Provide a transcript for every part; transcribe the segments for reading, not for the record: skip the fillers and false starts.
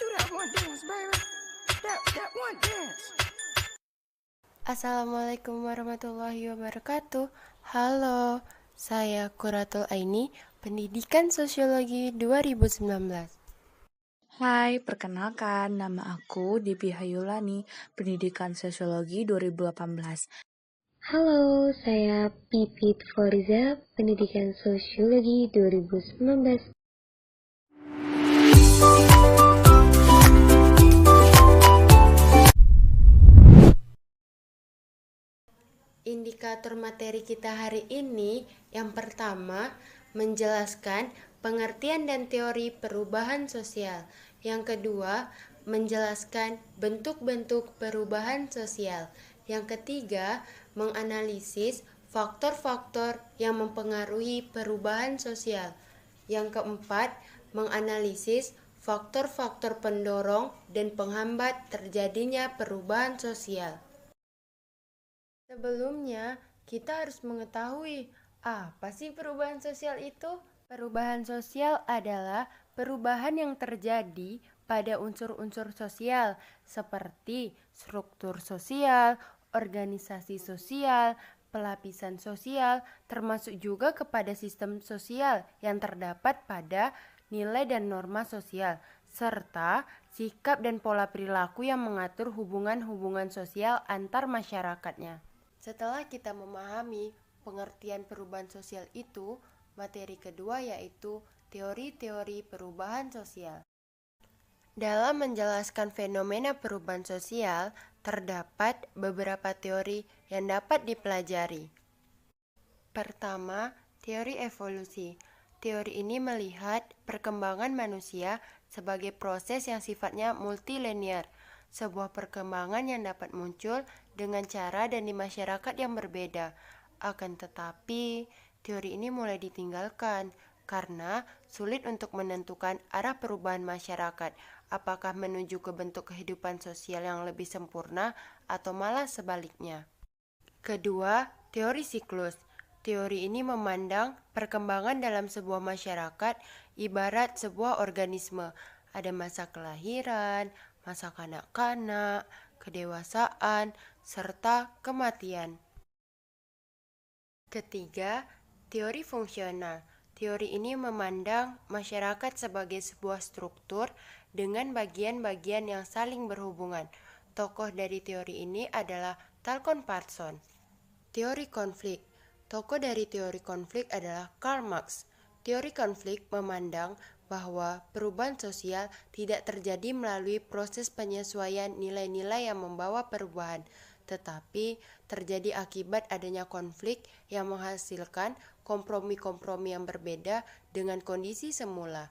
Do that one dance, baby. That one dance. Assalamualaikum warahmatullahi wabarakatuh. Halo, saya Quratul Aini, Pendidikan Sosiologi 2019. Hai, perkenalkan nama aku Devi Hayulani, Pendidikan Sosiologi 2018. Halo, saya Pipit Floriza, Pendidikan Sosiologi 2019. Indikator materi kita hari ini yang pertama menjelaskan pengertian dan teori perubahan sosial. Yang kedua menjelaskan bentuk-bentuk perubahan sosial. Yang ketiga menganalisis faktor-faktor yang mempengaruhi perubahan sosial. Yang keempat menganalisis faktor-faktor pendorong dan penghambat terjadinya perubahan sosial. Sebelumnya, kita harus mengetahui apa sih perubahan sosial itu? Perubahan sosial adalah perubahan yang terjadi pada unsur-unsur sosial seperti struktur sosial, organisasi sosial, pelapisan sosial, termasuk juga kepada sistem sosial yang terdapat pada nilai dan norma sosial, serta sikap dan pola perilaku yang mengatur hubungan-hubungan sosial antar masyarakatnya. Setelah kita memahami pengertian perubahan sosial itu, materi kedua yaitu teori-teori perubahan sosial. Dalam menjelaskan fenomena perubahan sosial, terdapat beberapa teori yang dapat dipelajari. Pertama, teori evolusi. Teori ini melihat perkembangan manusia sebagai proses yang sifatnya multilinear, sebuah perkembangan yang dapat muncul dengan cara dan di masyarakat yang berbeda. Akan tetapi, teori ini mulai ditinggalkan karena sulit untuk menentukan arah perubahan masyarakat, apakah menuju ke bentuk kehidupan sosial yang lebih sempurna atau malah sebaliknya. Kedua, teori siklus. Teori ini memandang perkembangan dalam sebuah masyarakat ibarat sebuah organisme. Ada masa kelahiran, masa kanak-kanak, kedewasaan, serta kematian. Ketiga, teori fungsional. Teori ini memandang masyarakat sebagai sebuah struktur dengan bagian-bagian yang saling berhubungan. Tokoh dari teori ini adalah Talcott Parsons. Teori konflik. Tokoh dari teori konflik adalah Karl Marx. Teori konflik memandang bahwa perubahan sosial tidak terjadi melalui proses penyesuaian nilai-nilai yang membawa perubahan, tetapi terjadi akibat adanya konflik yang menghasilkan kompromi-kompromi yang berbeda dengan kondisi semula.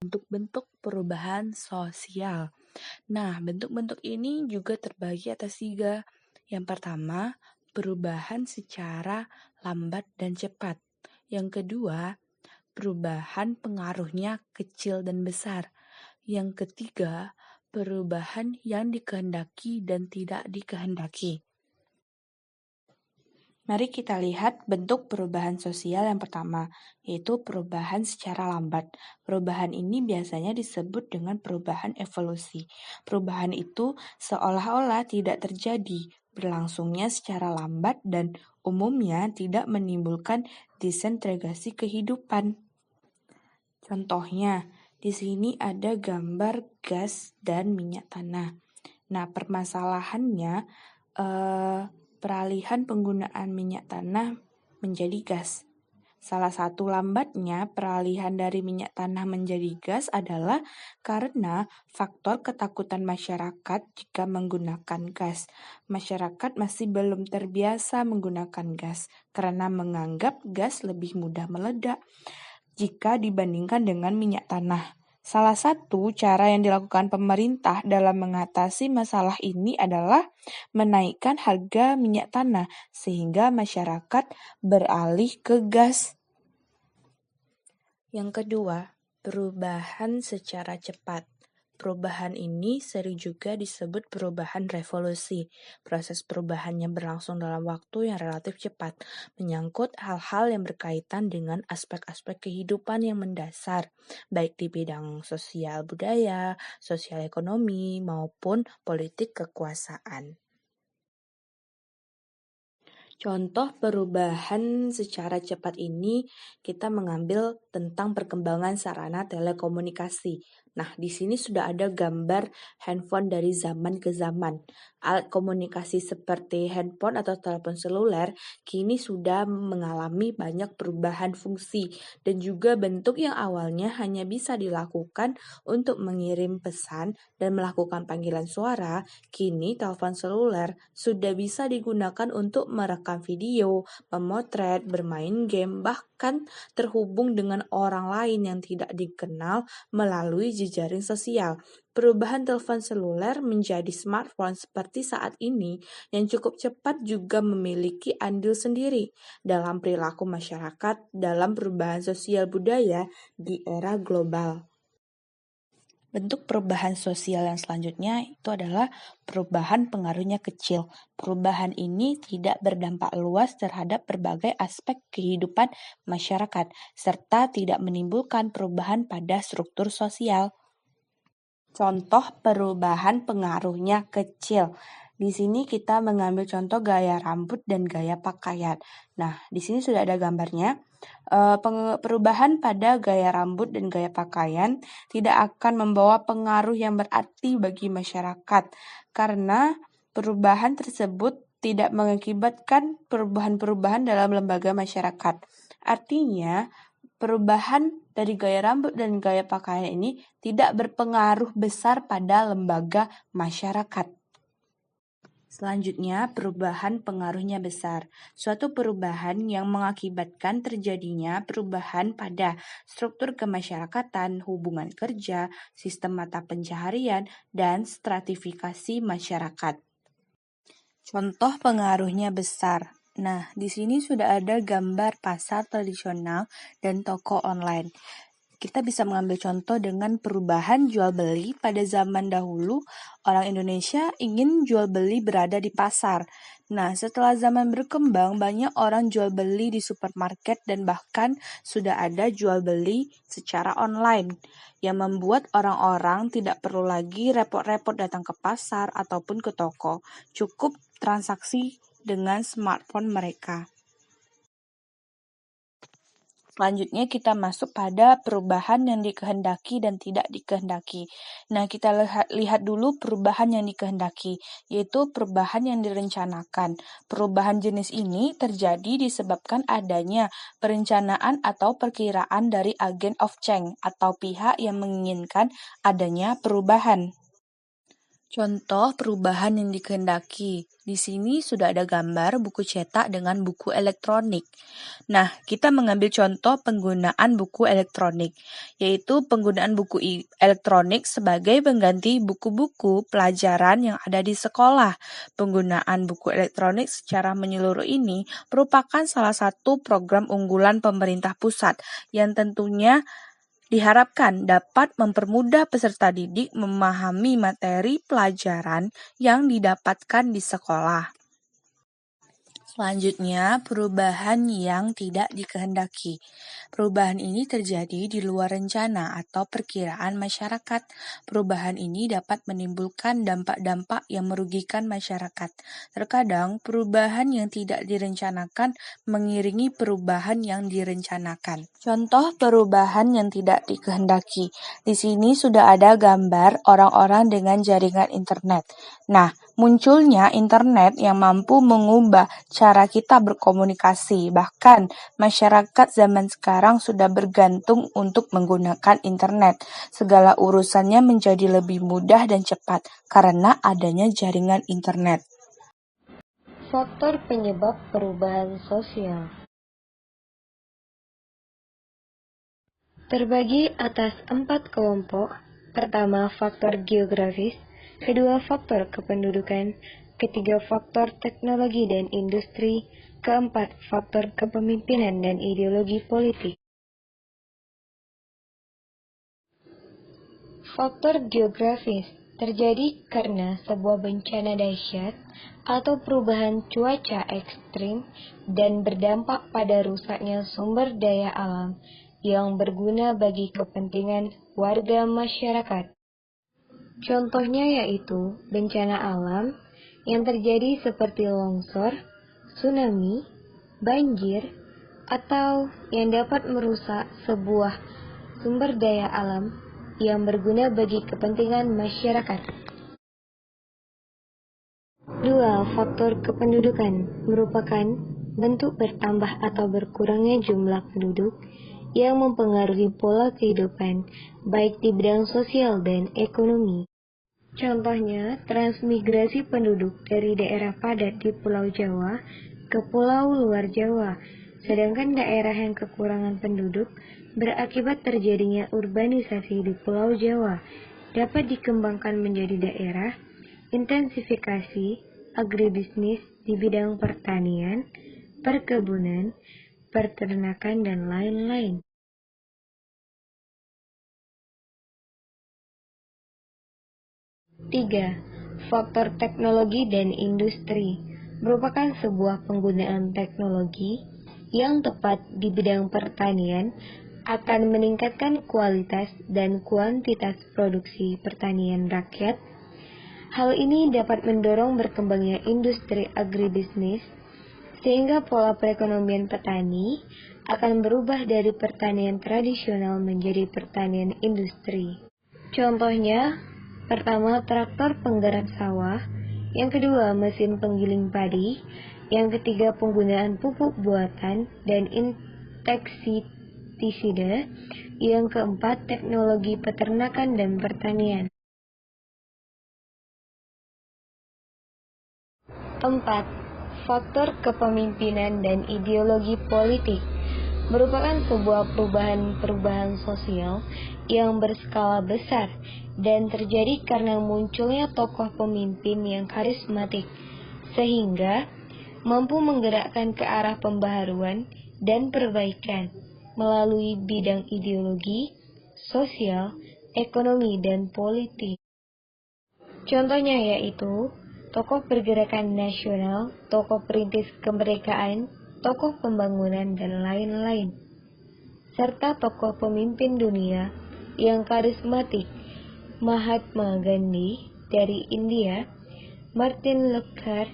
Bentuk-bentuk perubahan sosial. Nah, bentuk-bentuk ini juga terbagi atas 3. Yang pertama, perubahan secara lambat dan cepat. Yang kedua, perubahan pengaruhnya kecil dan besar. Yang ketiga, perubahan yang dikehendaki dan tidak dikehendaki. Mari kita lihat bentuk perubahan sosial yang pertama, yaitu perubahan secara lambat. Perubahan ini biasanya disebut dengan perubahan evolusi. Perubahan itu seolah-olah tidak terjadi, berlangsungnya secara lambat dan umumnya tidak menimbulkan disintegrasi kehidupan. Contohnya, di sini ada gambar gas dan minyak tanah. Nah, permasalahannya peralihan penggunaan minyak tanah menjadi gas. Salah satu lambatnya peralihan dari minyak tanah menjadi gas adalah karena faktor ketakutan masyarakat jika menggunakan gas. Masyarakat masih belum terbiasa menggunakan gas karena menganggap gas lebih mudah meledak jika dibandingkan dengan minyak tanah. Salah satu cara yang dilakukan pemerintah dalam mengatasi masalah ini adalah menaikkan harga minyak tanah sehingga masyarakat beralih ke gas. Yang kedua, perubahan secara cepat. Perubahan ini sering juga disebut perubahan revolusi. Proses perubahannya berlangsung dalam waktu yang relatif cepat, menyangkut hal-hal yang berkaitan dengan aspek-aspek kehidupan yang mendasar, baik di bidang sosial budaya, sosial ekonomi, maupun politik kekuasaan. Contoh perubahan secara cepat ini kita mengambil tentang perkembangan sarana telekomunikasi. Nah, di sini sudah ada gambar handphone dari zaman ke zaman. Alat komunikasi seperti handphone atau telepon seluler kini sudah mengalami banyak perubahan fungsi dan juga bentuk yang awalnya hanya bisa dilakukan untuk mengirim pesan dan melakukan panggilan suara. Kini telepon seluler sudah bisa digunakan untuk merekam video, memotret, bermain game, bahkan terhubung dengan orang lain yang tidak dikenal melalui jejaring sosial. Perubahan telepon seluler menjadi smartphone seperti saat ini yang cukup cepat juga memiliki andil sendiri dalam perilaku masyarakat dalam perubahan sosial budaya di era global. Bentuk perubahan sosial yang selanjutnya itu adalah perubahan pengaruhnya kecil. Perubahan ini tidak berdampak luas terhadap berbagai aspek kehidupan masyarakat, serta tidak menimbulkan perubahan pada struktur sosial. Contoh perubahan pengaruhnya kecil. Di sini kita mengambil contoh gaya rambut dan gaya pakaian. Nah, di sini sudah ada gambarnya. Perubahan pada gaya rambut dan gaya pakaian tidak akan membawa pengaruh yang berarti bagi masyarakat karena perubahan tersebut tidak mengakibatkan perubahan-perubahan dalam lembaga masyarakat. Artinya, perubahan dari gaya rambut dan gaya pakaian ini tidak berpengaruh besar pada lembaga masyarakat. Selanjutnya, perubahan pengaruhnya besar. Suatu perubahan yang mengakibatkan terjadinya perubahan pada struktur kemasyarakatan, hubungan kerja, sistem mata pencaharian, dan stratifikasi masyarakat. Contoh pengaruhnya besar. Nah, di sini sudah ada gambar pasar tradisional dan toko online. Kita bisa mengambil contoh dengan perubahan jual beli. Pada zaman dahulu, orang Indonesia ingin jual beli berada di pasar. Nah, setelah zaman berkembang, banyak orang jual beli di supermarket dan bahkan sudah ada jual beli secara online yang membuat orang-orang tidak perlu lagi repot-repot datang ke pasar ataupun ke toko. Cukup transaksi dengan smartphone mereka. Selanjutnya kita masuk pada perubahan yang dikehendaki dan tidak dikehendaki. Nah, kita lihat dulu perubahan yang dikehendaki, yaitu perubahan yang direncanakan. Perubahan jenis ini terjadi disebabkan adanya perencanaan atau perkiraan dari agent of change atau pihak yang menginginkan adanya perubahan. Contoh perubahan yang dikehendaki. Di sini sudah ada gambar buku cetak dengan buku elektronik. Nah, kita mengambil contoh penggunaan buku elektronik, yaitu penggunaan buku elektronik sebagai pengganti buku-buku pelajaran yang ada di sekolah. Penggunaan buku elektronik secara menyeluruh ini merupakan salah satu program unggulan pemerintah pusat yang tentunya diharapkan dapat mempermudah peserta didik memahami materi pelajaran yang didapatkan di sekolah. Selanjutnya, perubahan yang tidak dikehendaki. Perubahan ini terjadi di luar rencana atau perkiraan masyarakat. Perubahan ini dapat menimbulkan dampak-dampak yang merugikan masyarakat. Terkadang, perubahan yang tidak direncanakan mengiringi perubahan yang direncanakan. Contoh perubahan yang tidak dikehendaki. Di sini sudah ada gambar orang-orang dengan jaringan internet. Nah, munculnya internet yang mampu mengubah cara kita berkomunikasi. Bahkan, masyarakat zaman sekarang sudah bergantung untuk menggunakan internet. Segala urusannya menjadi lebih mudah dan cepat karena adanya jaringan internet. Faktor penyebab perubahan sosial terbagi atas 4 kelompok. Pertama, faktor geografis. Kedua, faktor kependudukan. Ketiga, faktor teknologi dan industri. Keempat, faktor kepemimpinan dan ideologi politik. Faktor geografis terjadi karena sebuah bencana dahsyat atau perubahan cuaca ekstrim dan berdampak pada rusaknya sumber daya alam yang berguna bagi kepentingan warga masyarakat. Contohnya yaitu bencana alam yang terjadi seperti longsor, tsunami, banjir, atau yang dapat merusak sebuah sumber daya alam yang berguna bagi kepentingan masyarakat. 2. Faktor kependudukan merupakan bentuk bertambah atau berkurangnya jumlah penduduk yang mempengaruhi pola kehidupan, baik di bidang sosial dan ekonomi. Contohnya, transmigrasi penduduk dari daerah padat di Pulau Jawa ke pulau luar Jawa, sedangkan daerah yang kekurangan penduduk berakibat terjadinya urbanisasi di Pulau Jawa dapat dikembangkan menjadi daerah intensifikasi agribisnis di bidang pertanian, perkebunan, peternakan, dan lain-lain. 3. Faktor teknologi dan industri merupakan sebuah penggunaan teknologi yang tepat di bidang pertanian akan meningkatkan kualitas dan kuantitas produksi pertanian rakyat. Hal ini dapat mendorong berkembangnya industri agribisnis, sehingga pola perekonomian petani akan berubah dari pertanian tradisional menjadi pertanian industri. Contohnya, pertama, traktor penggarap sawah, yang kedua, mesin penggiling padi, yang ketiga, penggunaan pupuk buatan dan insektisida, yang keempat, teknologi peternakan dan pertanian. 4. Faktor kepemimpinan dan ideologi politik merupakan sebuah perubahan sosial yang berskala besar dan terjadi karena munculnya tokoh pemimpin yang karismatik, sehingga mampu menggerakkan ke arah pembaharuan dan perbaikan melalui bidang ideologi, sosial, ekonomi, dan politik. Contohnya yaitu tokoh pergerakan nasional, tokoh perintis kemerdekaan, tokoh pembangunan, dan lain-lain, serta tokoh pemimpin dunia yang karismatik, Mahatma Gandhi dari India, Martin Luther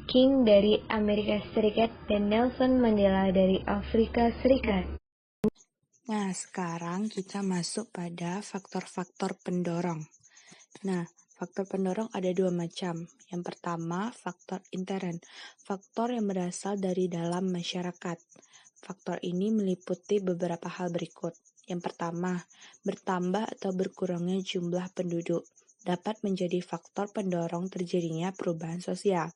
King dari Amerika Serikat, dan Nelson Mandela dari Afrika Serikat. Nah, sekarang kita masuk pada faktor-faktor pendorong. Nah, faktor pendorong ada dua macam. Yang pertama, faktor intern, faktor yang berasal dari dalam masyarakat. Faktor ini meliputi beberapa hal berikut. Yang pertama, bertambah atau berkurangnya jumlah penduduk dapat menjadi faktor pendorong terjadinya perubahan sosial.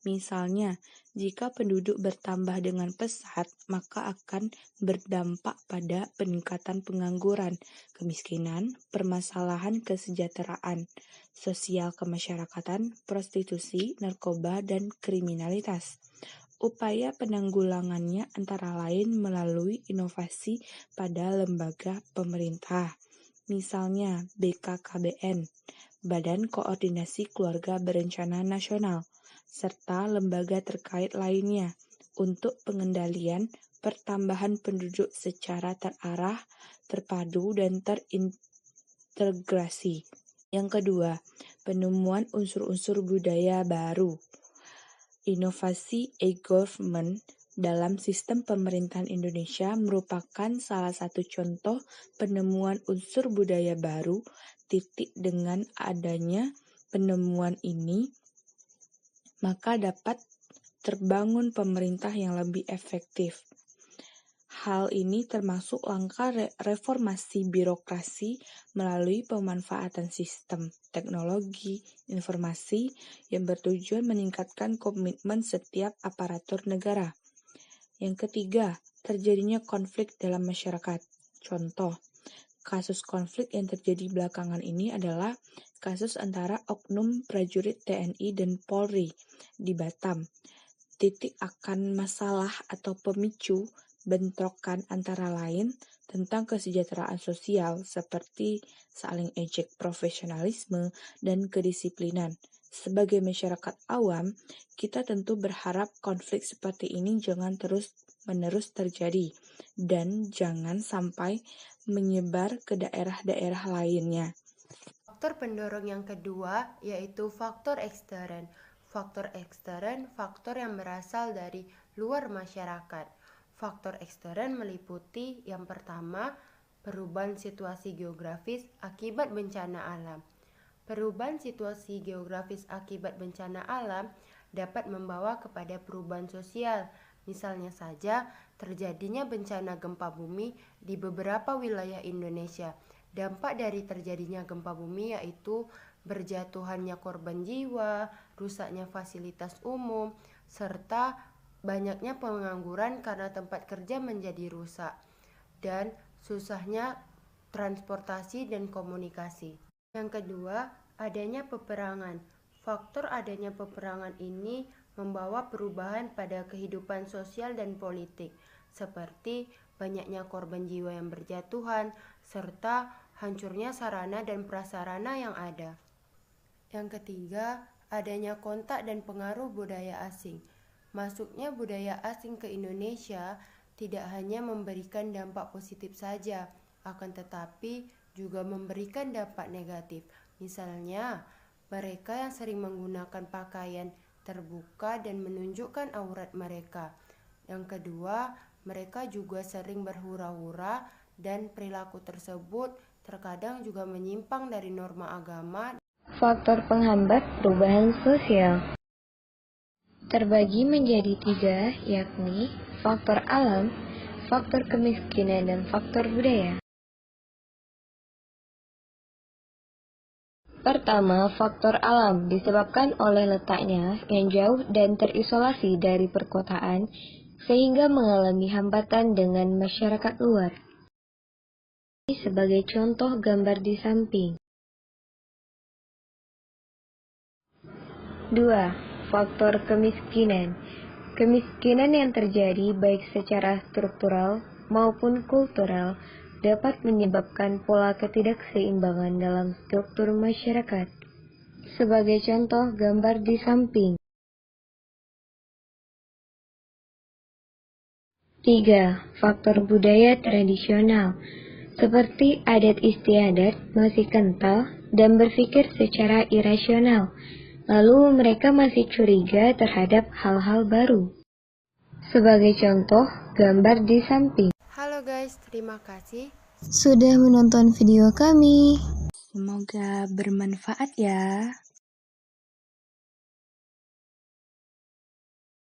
Misalnya, jika penduduk bertambah dengan pesat, maka akan berdampak pada peningkatan pengangguran, kemiskinan, permasalahan kesejahteraan sosial kemasyarakatan, prostitusi, narkoba, dan kriminalitas. Upaya penanggulangannya antara lain melalui inovasi pada lembaga pemerintah, misalnya BKKBN, Badan Koordinasi Keluarga Berencana Nasional, serta lembaga terkait lainnya untuk pengendalian pertambahan penduduk secara terarah, terpadu, dan terintegrasi. Yang kedua, penemuan unsur-unsur budaya baru. Inovasi e-government dalam sistem pemerintahan Indonesia merupakan salah satu contoh penemuan unsur budaya baru. Dengan adanya penemuan ini, maka dapat terbangun pemerintah yang lebih efektif. Hal ini termasuk langkah reformasi birokrasi melalui pemanfaatan sistem teknologi informasi yang bertujuan meningkatkan komitmen setiap aparatur negara. Yang ketiga, terjadinya konflik dalam masyarakat. Contoh, kasus konflik yang terjadi belakangan ini adalah kasus antara oknum prajurit TNI dan Polri di Batam. Titik akan masalah atau pemicu bentrokan antara lain tentang kesejahteraan sosial seperti saling ejek profesionalisme dan kedisiplinan. Sebagai masyarakat awam, kita tentu berharap konflik seperti ini jangan terus-menerus terjadi dan jangan sampai menyebar ke daerah-daerah lainnya. Faktor pendorong yang kedua yaitu faktor ekstern. Faktor ekstern, faktor yang berasal dari luar masyarakat. Faktor ekstern meliputi yang pertama, perubahan situasi geografis akibat bencana alam. Perubahan situasi geografis akibat bencana alam dapat membawa kepada perubahan sosial. Misalnya saja, terjadinya bencana gempa bumi di beberapa wilayah Indonesia. Dampak dari terjadinya gempa bumi yaitu berjatuhannya korban jiwa, rusaknya fasilitas umum, serta banyaknya pengangguran karena tempat kerja menjadi rusak, dan susahnya transportasi dan komunikasi. Yang kedua, adanya peperangan. Faktor adanya peperangan ini membawa perubahan pada kehidupan sosial dan politik, seperti banyaknya korban jiwa yang berjatuhan, serta hancurnya sarana dan prasarana yang ada. Yang ketiga, adanya kontak dan pengaruh budaya asing. Masuknya budaya asing ke Indonesia tidak hanya memberikan dampak positif saja, akan tetapi juga memberikan dampak negatif. Misalnya, mereka yang sering menggunakan pakaian terbuka dan menunjukkan aurat mereka. Yang kedua, mereka juga sering berhura-hura dan perilaku tersebut terkadang juga menyimpang dari norma agama. Faktor penghambat perubahan sosial terbagi menjadi 3, yakni faktor alam, faktor kemiskinan, dan faktor budaya. Pertama, faktor alam disebabkan oleh letaknya yang jauh dan terisolasi dari perkotaan, sehingga mengalami hambatan dengan masyarakat luar. Sebagai contoh gambar di samping. 2. Faktor kemiskinan. Kemiskinan yang terjadi baik secara struktural maupun kultural dapat menyebabkan pola ketidakseimbangan dalam struktur masyarakat. Sebagai contoh gambar di samping. 3. Faktor budaya tradisional, seperti adat istiadat masih kental dan berpikir secara irasional, lalu mereka masih curiga terhadap hal-hal baru. Sebagai contoh gambar di samping. Halo guys, terima kasih Sudah menonton video kami. Semoga bermanfaat ya.